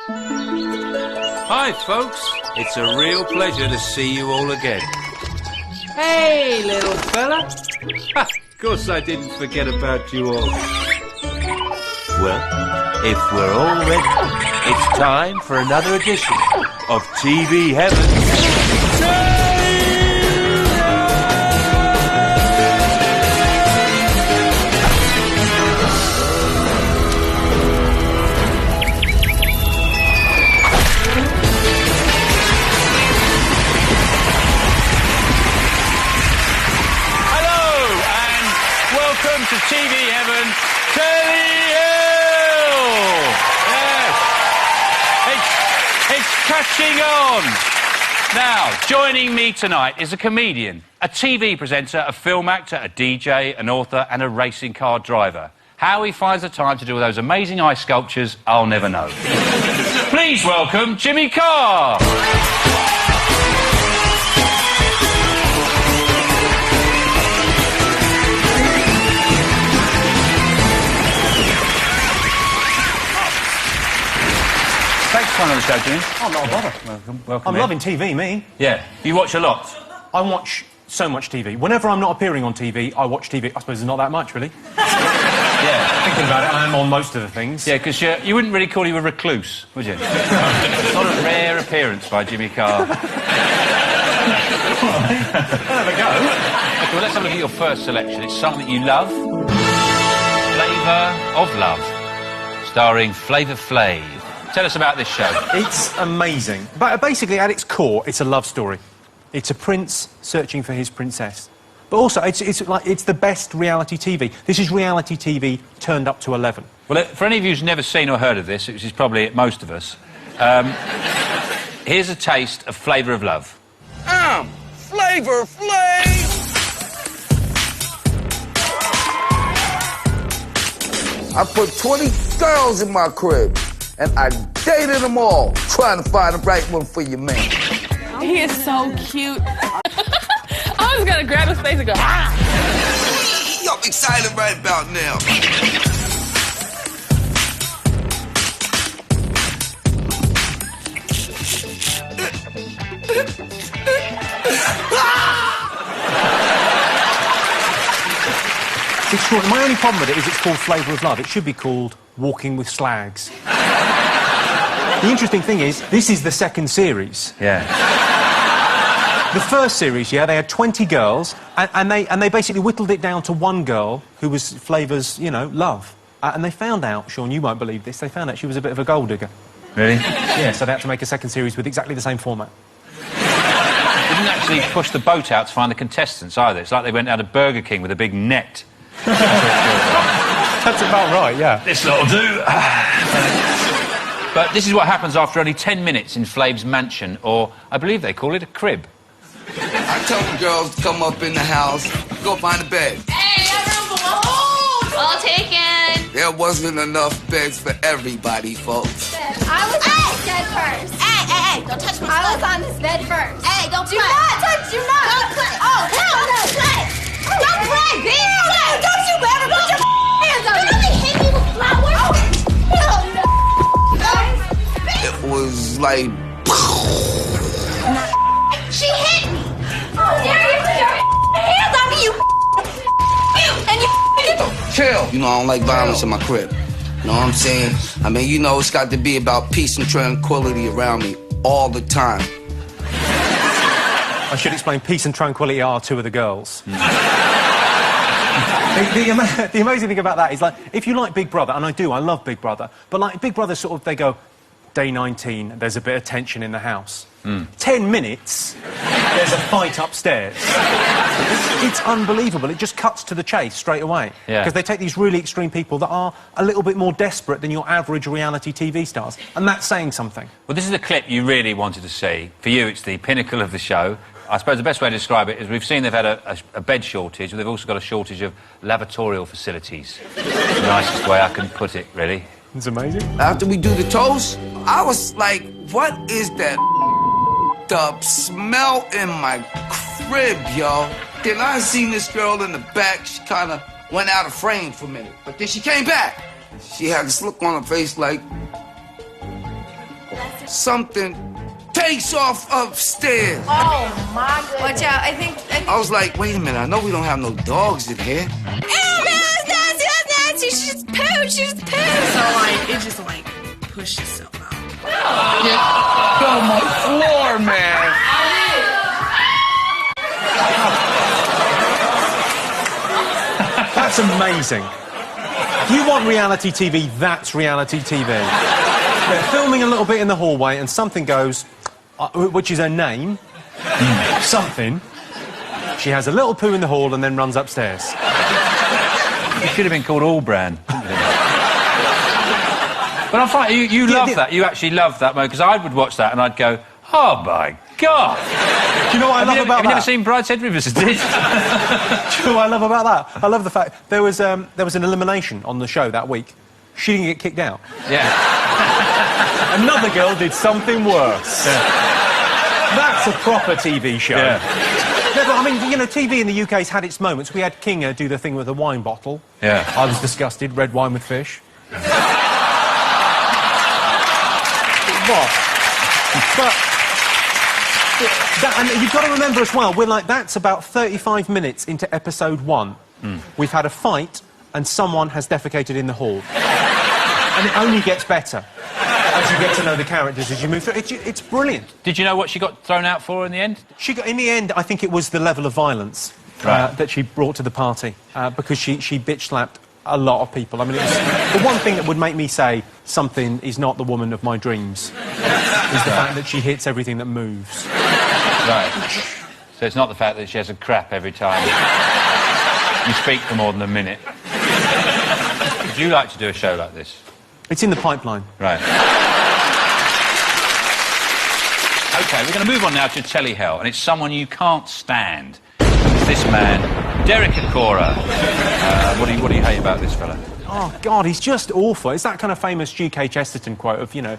Hi, folks. It's a real pleasure to see you all again. Hey, little fella. Of course I didn't forget about you all. Well, if we're all ready, it's time for another edition of TV Heaven. Welcome to TV Heaven, Telly! Yes! It's catching on! Now, joining me tonight is a comedian, a TV presenter, a film actor, a DJ, an author and a racing car driver. How he finds the time to do all those amazing ice sculptures, I'll never know. Please welcome Jimmy Carr! Thanks for coming on the show, Jimmy. Oh, not a bother. Welcome I'm in. loving TV, me. Yeah. You watch a lot? I watch so much TV. Whenever I'm not appearing on TV, I watch TV. I suppose it's not that much, really. Yeah. Thinking about it, I am on most of the things. Yeah, because you wouldn't really call you a recluse, would you? It's not a rare appearance by Jimmy Carr. I'll have a go. Okay, well, let's have a look at your first selection. It's something you love. Flavour of Love. Starring Flavor Flav. Tell us about this show. It's amazing. But basically, at its core, it's a love story. It's a prince searching for his princess. But also, it's the best reality TV. This is reality TV turned up to 11. Well, for any of you who's never seen or heard of this, which is probably most of us, here's a taste of Flavour of Love. Flavor Flav! I put 20 girls in my crib, and I dated them all, trying to find the right one for your man. He is so cute. I was gonna grab his face and go, ah! Yo, I'm excited right about now. It's short. My only problem with it is it's called Flavour of Love. It should be called Walking with Slags. The interesting thing is, this is the second series. Yeah. The first series, yeah, they had 20 girls, and they basically whittled it down to one girl who was Flavour's, you know, love. And they found out, Sean, you won't believe this, they found out she was a bit of a gold digger. Really? Yeah, so they had to make a second series with exactly the same format. They didn't actually push the boat out to find the contestants either. It's like they went out to Burger King with a big net. That's about right, yeah. This lot'll do. But this is what happens after only 10 minutes in Flav's mansion, or I believe they call it a crib. I tell the girls to come up in the house, go find a bed. Hey, that room belongs. All taken. There wasn't enough beds for everybody, folks. I was on this bed first. Hey, don't touch my stuff. I was on this bed first. Hey, don't play. Do not touch, do not. Don't play. Oh, hell no, play. Don't play, bitch. Play. Don't you ever put your hands on me. Don't only hit me with flowers. Oh, hell no. It was like... She hit me. Oh, dare you put your hands on me, you and you Chill. You know, I don't like violence in my crib. You know what I'm saying? I mean, you know, it's got to be about peace and tranquility around me all the time. I should explain, peace and tranquility are two of the girls. The amazing thing about that is, like, if you like Big Brother, and I do, I love Big Brother, but, like, Big Brother sort of, they go, day 19, there's a bit of tension in the house. 10 minutes, there's a fight upstairs. It's unbelievable. It just cuts to the chase straight away. Yeah. Because they take these really extreme people that are a little bit more desperate than your average reality TV stars. And that's saying something. Well, this is the clip you really wanted to see. For you, it's the pinnacle of the show. I suppose the best way to describe it is we've seen they've had a bed shortage, but they've also got a shortage of lavatorial facilities. It's the nicest way I can put it, really. It's amazing. After we do the toast, I was like, what is that the smell in my crib, yo? Then I seen this girl in the back. She kind of went out of frame for a minute, but then she came back. She had this look on her face like, something takes off upstairs. Oh my goodness. Watch out, I think... I was like, wait a minute, I know we don't have no dogs in here. Ew, man, that's nasty, that's nasty. She just pooed, she just pooed. So, like, it just, like, pushed itself out. Get on my floor, man. That's amazing. If you want reality TV, that's reality TV. They're filming a little bit in the hallway and something goes, which is her name, something. She has a little poo in the hall and then runs upstairs. It should have been called Allbrand. But I'm fine. You love that. You actually love that moment, because I would watch that and I'd go, oh my God. Do you know what I love about that? Have you never seen Brideshead Revisited? Do you know what I love about that? I love the fact there was an elimination on the show that week. She didn't get kicked out. Yeah. Another girl did something worse. Yeah. That's a proper TV show. Yeah. Yeah, but I mean, you know, TV in the UK's had its moments. We had Kinga do the thing with a wine bottle. Yeah. I was disgusted. Red wine with fish. What? But... and you've got to remember as well, we're like, that's about 35 minutes into episode 1. We've had a fight and someone has defecated in the hall. And it only gets better as you get to know the characters as you move through. It's brilliant. Did you know what she got thrown out for in the end? In the end, I think it was the level of violence that she brought to the party, because she bitch-slapped a lot of people. I mean, the one thing that would make me say something is not the woman of my dreams is the fact that she hits everything that moves. Right. So it's not the fact that she has a crap every time you speak for more than a minute. Would you like to do a show like this? It's in the pipeline. Right. OK, we're going to move on now to Telly Hell, and it's someone you can't stand. It's this man, Derek Acora. What do you hate about this fella? Oh, God, he's just awful. It's that kind of famous G.K. Chesterton quote of, you know,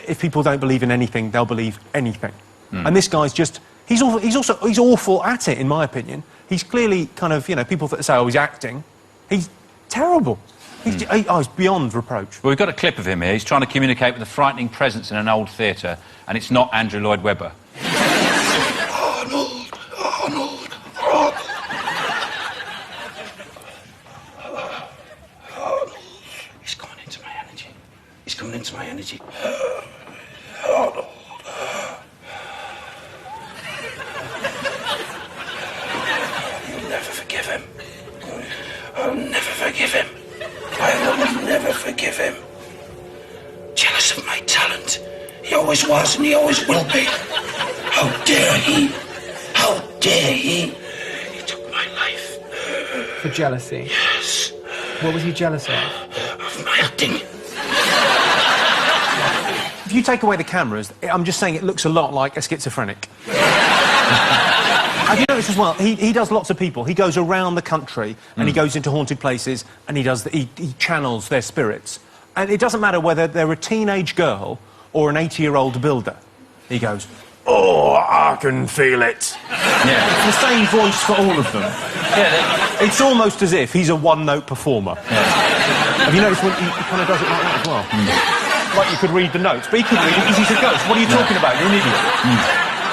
if people don't believe in anything, they'll believe anything. And this guy's just... He's awful at it, in my opinion. He's clearly kind of, you know, people that say, oh, he's acting. He's terrible. He's beyond reproach. Well, we've got a clip of him here. He's trying to communicate with a frightening presence in an old theatre, and it's not Andrew Lloyd Webber. Arnold. He's coming into my energy. He's coming into my energy. Arnold. You'll never forgive him. I'll never forgive him. I will never forgive him. Jealous of my talent. He always was and he always will be. How dare he? How dare he? He took my life. For jealousy? Yes. What was he jealous of? Of my acting. If you take away the cameras, I'm just saying it looks a lot like a schizophrenic. Have you noticed as well, he does lots of people. He goes around the country and he goes into haunted places and he channels their spirits. And it doesn't matter whether they're a teenage girl or an 80-year-old builder. He goes, oh, I can feel it. Yeah. It's the same voice for all of them. Yeah, it's almost as if he's a one-note performer. Yeah. Have you noticed when he kind of does it like that as well? Like you could read the notes, but he couldn't read it because he's a ghost. What are you talking about? You're an idiot.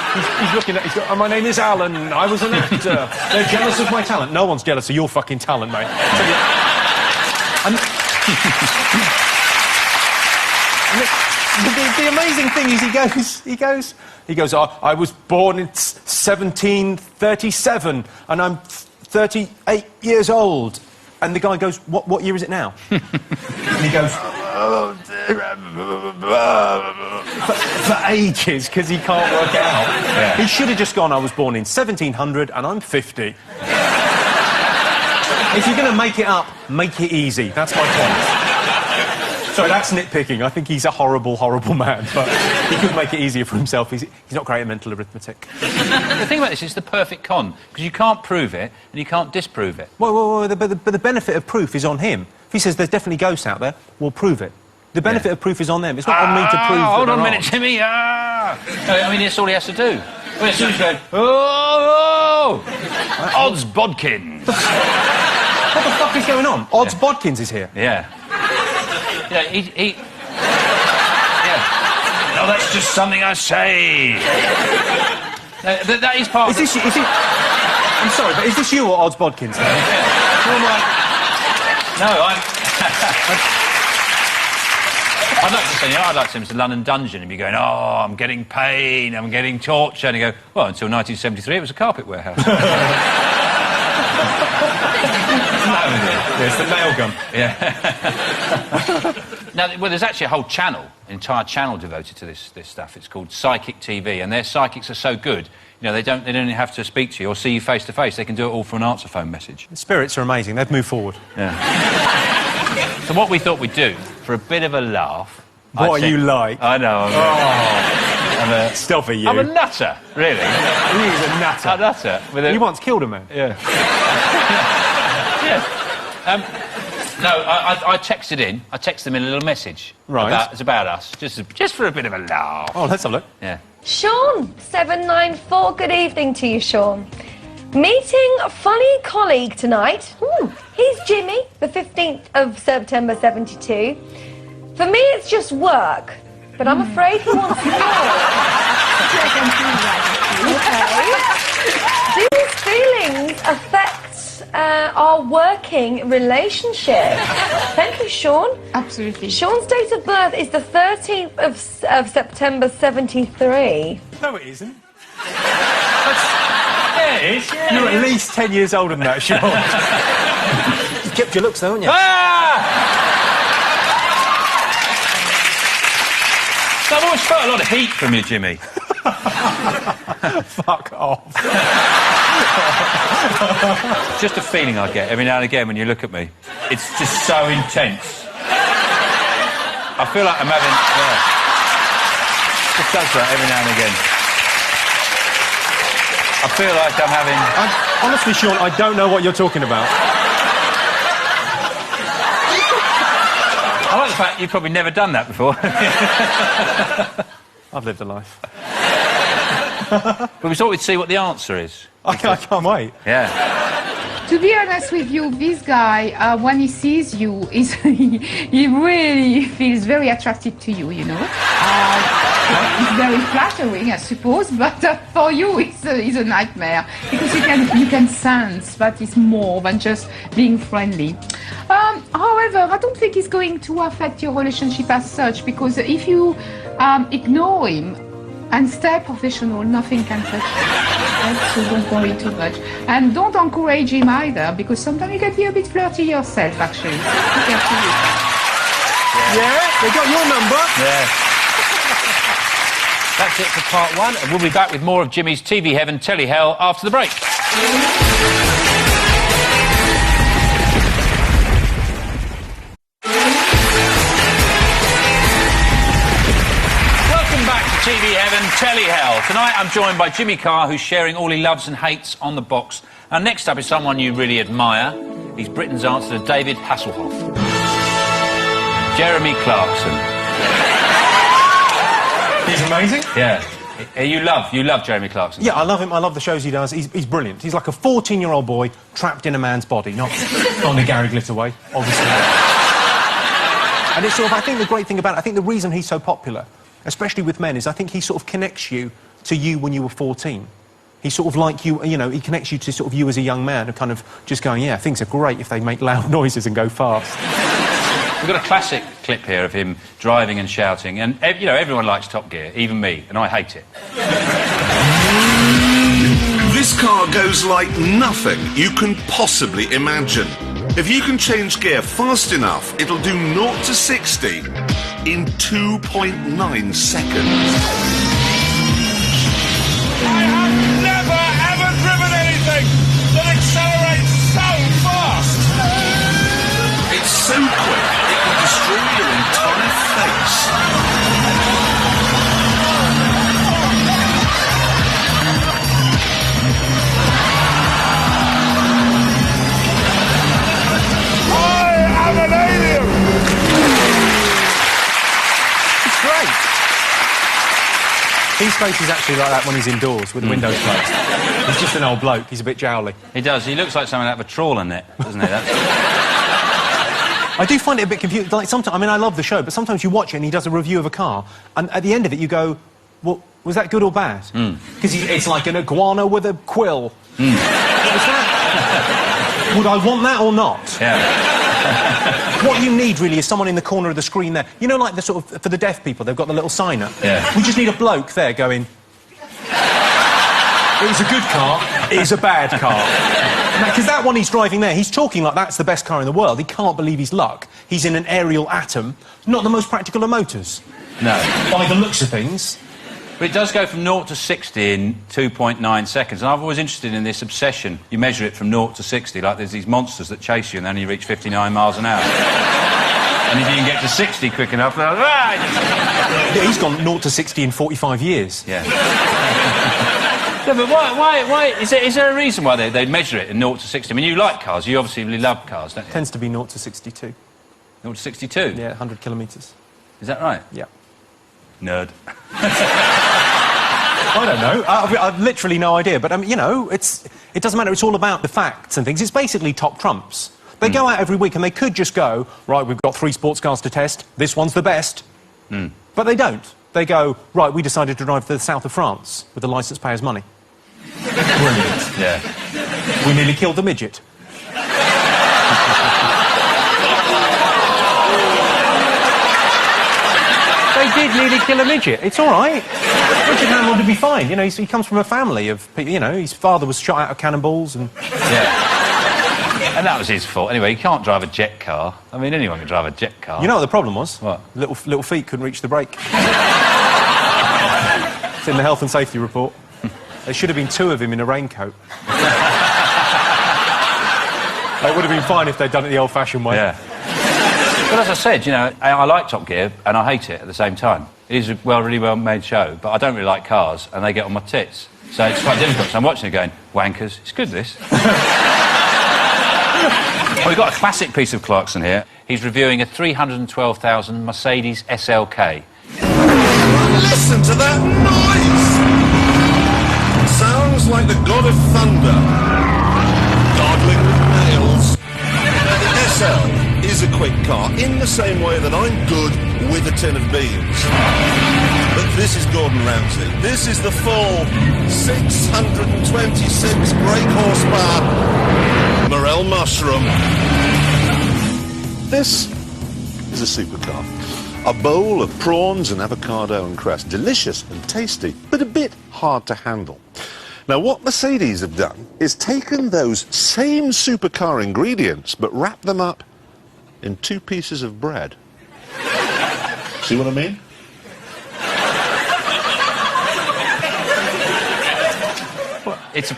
He's looking at... my name is Alan. I was an actor. They're jealous of my talent. No one's jealous of your fucking talent, mate. And the amazing thing is he goes, I was born in 1737 and I'm 38 years old. And the guy goes, what year is it now? And he goes... for ages, because he can't work it out. Yeah. He should have just gone, I was born in 1700 and I'm 50. If you're going to make it up, make it easy. That's my point. Sorry, that's nitpicking. I think he's a horrible, horrible man, but he could make it easier for himself. He's not great at mental arithmetic. The thing about this is the perfect con, because you can't prove it and you can't disprove it. Well, but the benefit of proof is on him. If he says there's definitely ghosts out there, we'll prove it. The benefit of proof is on them. It's not on me to prove that hold on a there minute, aren't. Timmy. I mean, that's all he has to do. I mean, as soon as he's going, oh, Odds Bodkins. What the fuck is going on? Odds Bodkins is here. Yeah. Yeah, yeah. No, that's It's just something I say. That is part of Is it... I'm sorry, but is this you or Odds Bodkins? No, I'd like to say, I'd like to send him to London Dungeon and be going, oh, I'm getting pain, I'm getting torture, and you go, well, until 1973 it was a carpet warehouse. It's the nail gun. Yeah. Now, well, there's actually a whole channel, an entire channel devoted to this stuff. It's called Psychic TV, and their psychics are so good, they don't even have to speak to you or see you face to face. They can do it all for an answer phone message. The spirits are amazing. They've moved forward. Yeah. So what we thought we'd do, for a bit of a laugh... What are you like? I know. I'm Stop it, you. I'm a nutter, really. He's a nutter. A nutter. He once killed a man. Yeah. Yeah. No, I texted in. I texted them in a little message. Right. It's about us, just for a bit of a laugh. Oh, let's have a look. Yeah. Sean, 794, good evening to you, Sean. Meeting a funny colleague tonight. He's Jimmy, the 15th of September 72. For me, it's just work, but I'm afraid he wants more. Okay. Do his feelings affect our working relationship? Thank you, Sean. Absolutely. Sean's date of birth is the 13th of September 73. No, it isn't. Yeah, it is. Yeah, You're at least 10 years older than that, Sean. You've kept your looks, though, haven't you? So I've always felt a lot of heat from you, Jimmy. Fuck off. Just a feeling I get every now and again when you look at me. It's just so intense. I feel like I'm having... Yeah. Just does that every now and again. I feel like I'm having... Honestly, Sean, I don't know what you're talking about. I like the fact you've probably never done that before. I've lived a life. But we thought we'd see what the answer is. I can't wait. Yeah. To be honest with you, this guy, when he sees you, he really feels very attracted to you, It's very flattering, I suppose, but for you, it's a nightmare because you can sense that it's more than just being friendly. However, I don't think it's going to affect your relationship as such because if you ignore him and stay professional, nothing can touch you. So don't worry too much. And don't encourage him either because sometimes you can be a bit flirty yourself, actually. Yeah, they got your number. Yeah. That's it for part one, and we'll be back with more of Jimmy's TV Heaven, Telly Hell after the break. Welcome back to TV Heaven, Telly Hell. Tonight I'm joined by Jimmy Carr, who's sharing all he loves and hates on the box. And next up is someone you really admire. He's Britain's answer to David Hasselhoff. Jeremy Clarkson. He's amazing. Yeah. You love Jeremy Clarkson. Yeah, I love him. I love the shows he does. He's brilliant. He's like a 14-year-old boy trapped in a man's body, not the Gary Glitter way, obviously. And it's sort of, I think the great thing about it, I think the reason he's so popular, especially with men, is I think he sort of connects you to you when you were 14. He's sort of like you, he connects you to sort of you as a young man, and kind of just going, yeah, things are great if they make loud noises and go fast. We've got a classic clip here of him driving and shouting, and everyone likes Top Gear, even me, and I hate it. This car goes like nothing you can possibly imagine. If you can change gear fast enough, it'll do 0 to 60 in 2.9 seconds. I have never ever driven anything that accelerates so fast! It's so quick, it can destroy your entire face. I am an alien! It's great. His face is actually like that when he's indoors with the windows closed. He's just an old bloke. He's a bit jowly. He does. He looks like someone out of a trawler net, doesn't he? I do find it a bit confusing. Like, sometimes, I mean, I love the show, but sometimes you watch it and he does a review of a car, and at the end of it you go, well, was that good or bad? Because it's like an iguana with a quill. What was that? Would I want that or not? Yeah. What you need, really, is someone in the corner of the screen there. You know, like the sort of... For the deaf people, they've got the little signer. Yeah. We just need a bloke there going... It is a good car, it is a bad car. Because that one he's driving there, he's talking like that's the best car in the world. He can't believe his luck. He's in an aerial Atom, not the most practical of motors. No. By the looks of things. But it does go from 0 to 60 in 2.9 seconds. And I'm always interested in this obsession. You measure it from 0 to 60, like there's these monsters that chase you and then you reach 59 miles an hour. And if you can get to 60 quick enough, they're like, ah! Yeah, he's gone 0 to 60 in 45 years. Yeah. No, but why is there a reason why they measure it in 0 to 60? I mean, you like cars, you obviously really love cars, don't you? Tends to be 0 to 62. 0 to 62? Yeah, 100 kilometres. Is that right? Yeah. Nerd. I don't know. I've literally no idea. But, you know, it doesn't matter. It's all about the facts and things. It's basically top trumps. They go out every week and they could just go, right, we've got 3 sports cars to test. This one's the best. But they don't. They go, right, we decided to drive to the south of France with the licence payers' money. Brilliant. Yeah. We nearly killed the midget. They did nearly kill a midget. It's all right. Richard Hammond would be fine. You know, he comes from a family of people, you know, his father was shot out of cannonballs and... Yeah. And that was his fault. Anyway, he can't drive a jet car. I mean, anyone can drive a jet car. You know what the problem was? What? Little feet couldn't reach the brake. It's in the health and safety report. There should have been 2 of him in a raincoat. It would have been fine if they'd done it the old-fashioned way. Yeah. But as I said, you know, I like Top Gear and I hate it at the same time. It is a really well-made show, but I don't really like cars and they get on my tits. So it's quite difficult. So I'm watching it going, wankers, it's good, this. Well, we've got a classic piece of Clarkson here. He's reviewing a 312,000 Mercedes SLK. Listen to that noise! Sounds like the god of thunder. Gargling with nails. Now, the SL is a quick car, in the same way that I'm good with a tin of beans. But this is Gordon Ramsay. This is the full 626 brake horsepower Morel Mushroom. This is a supercar. A bowl of prawns and avocado and crust. Delicious and tasty, but a bit hard to handle. Now, what Mercedes have done is taken those same supercar ingredients, but wrapped them up in 2 pieces of bread. See what I mean? It's a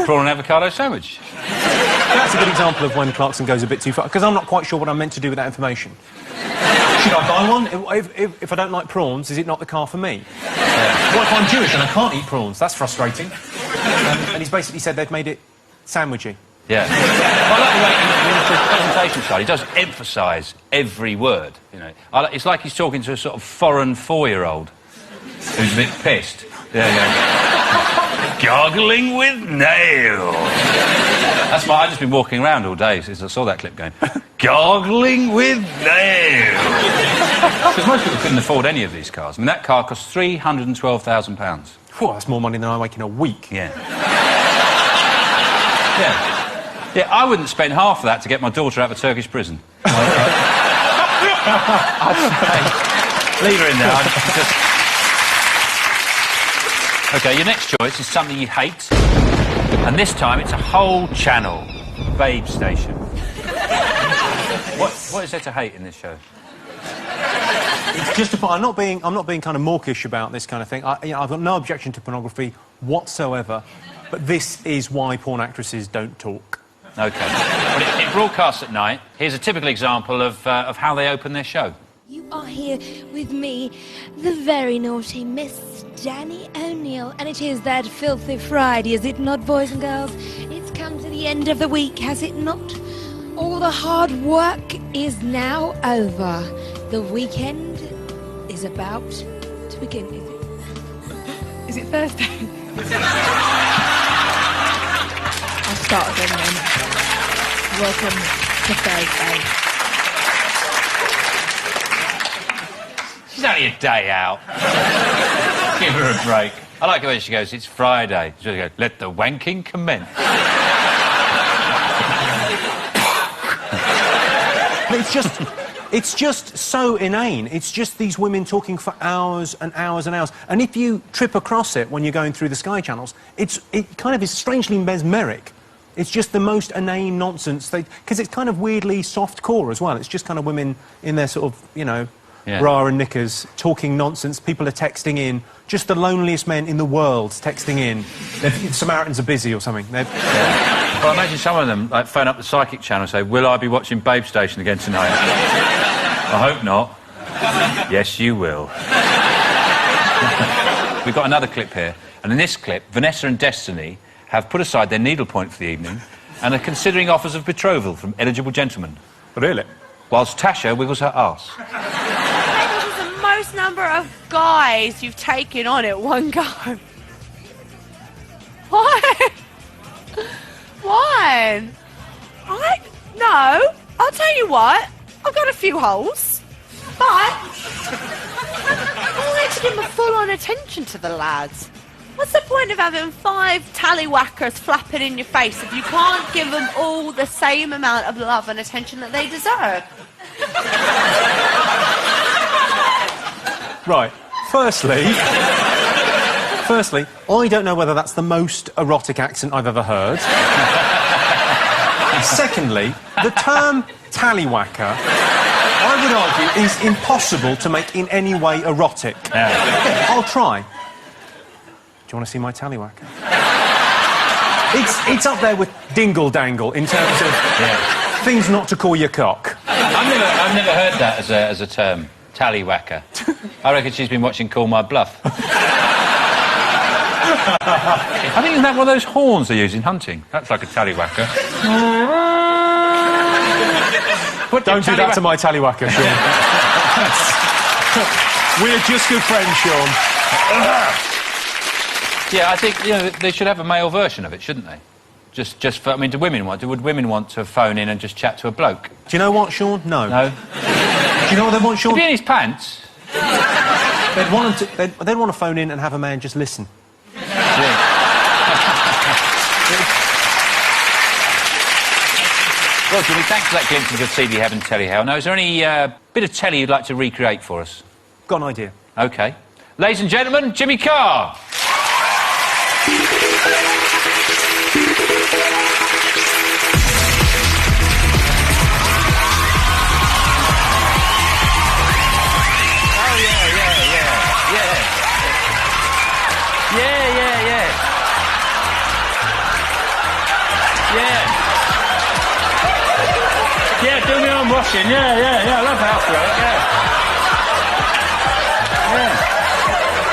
prawn and avocado sandwich. That's a good example of when Clarkson goes a bit too far, because I'm not quite sure what I'm meant to do with that information. Should I buy one? If I don't like prawns, is it not the car for me? What if I'm Jewish and I can't eat prawns? That's frustrating. And he's basically said they've made it sandwichy. Yeah. I like the way in the presentation style, he does emphasise every word, you know. It's like he's talking to a sort of foreign 4-year-old who's a bit pissed. Yeah. Gargling with nails. That's why I've just been walking around all day since I saw that clip going, gargling with nails. Because most people couldn't afford any of these cars. I mean, that car cost £312,000. Whew, that's more money than I make in a week. Yeah. Yeah. Yeah, I wouldn't spend half of that to get my daughter out of a Turkish prison. I'd say, leave her in there. OK, your next choice is something you hate, and this time it's a whole channel. Babe Station. What is there to hate in this show? It's just I'm not being kind of mawkish about this kind of thing. I've got no objection to pornography whatsoever, but this is why porn actresses don't talk. OK. Well, it broadcasts at night. Here's a typical example of how they open their show. You are here with me, the very naughty Miss Danny O'Neill, and it is that filthy Friday, is it not, boys and girls? It's come to the end of the week, has it not? All the hard work is now over. The weekend is about to begin, is it? Is it Thursday? I'll start again then. Welcome to Thursday. It's only a day out. Give her a break. I like it when she goes, it's Friday. She goes, let the wanking commence. It's just so inane. It's just these women talking for hours and hours and hours. And if you trip across it when you're going through the Sky channels, it kind of is strangely mesmeric. It's just the most inane nonsense. Because it's kind of weirdly soft-core as well. It's just kind of women in their sort of, you know, bra and knickers, talking nonsense. People are texting in. Just the loneliest men in the world texting in. The Samaritans are busy or something. Well, I imagine some of them, like, phone up the psychic channel and say, will I be watching Babe Station again tonight? I hope not. Yes, you will. We've got another clip here. And in this clip, Vanessa and Destiny have put aside their needlepoint for the evening and are considering offers of betrothal from eligible gentlemen. Really? Whilst Tasha wiggles her arse. This is the most number of guys you've taken on at one go. Why? Why? No, I'll tell you what, I've got a few holes, but I like to give my full-on attention to the lads. What's the point of having 5 tallywhackers flapping in your face if you can't give them all the same amount of love and attention that they deserve? Right. Firstly, I don't know whether that's the most erotic accent I've ever heard. Secondly, the term tallywhacker, I would argue, is impossible to make in any way erotic. Yeah, I'll try. Do you want to see my tallywhacker? It's up there with dingle-dangle in terms of things not to call your cock. I've never heard that as a term, tallywhacker. I reckon she's been watching Call My Bluff. I think isn't that one of those horns they use in hunting? That's like a tallywhacker. Don't do that to my tallywhacker, Sean. We're just good friends, Sean. Yeah, I think, you know, they should have a male version of it, shouldn't they? Just for, I mean, would women want to phone in and just chat to a bloke? Do you know what, Sean? No. No? Do you know what they want, Sean? To be in his pants. They'd want to phone in and have a man just listen. Well, Jimmy, thanks for that glimpse into TV Heaven, Telly Hell. Now, is there any bit of telly you'd like to recreate for us? Got an idea. OK. Ladies and gentlemen, Jimmy Carr. Yeah, do me on washing, yeah, I love housework, yeah.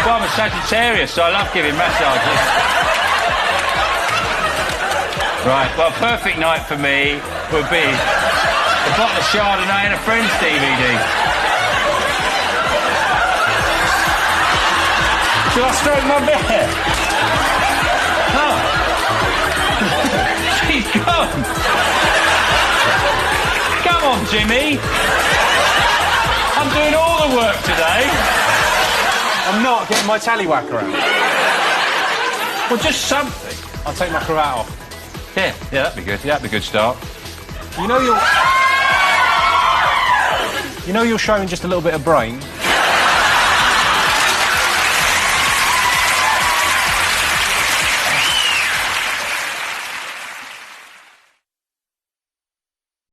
Well, I'm a Sagittarius, so I love giving massages. Right, well, perfect night for me would be a bottle of Chardonnay and a Friends DVD. Shall I stroke my bear? Oh. She's gone. Come on, Jimmy. I'm doing all the work today. I'm not getting my tallywhacker out. Well, just something. I'll take my cravat off. Yeah, that'd be good. That'd be a good start. You know you're showing just a little bit of brain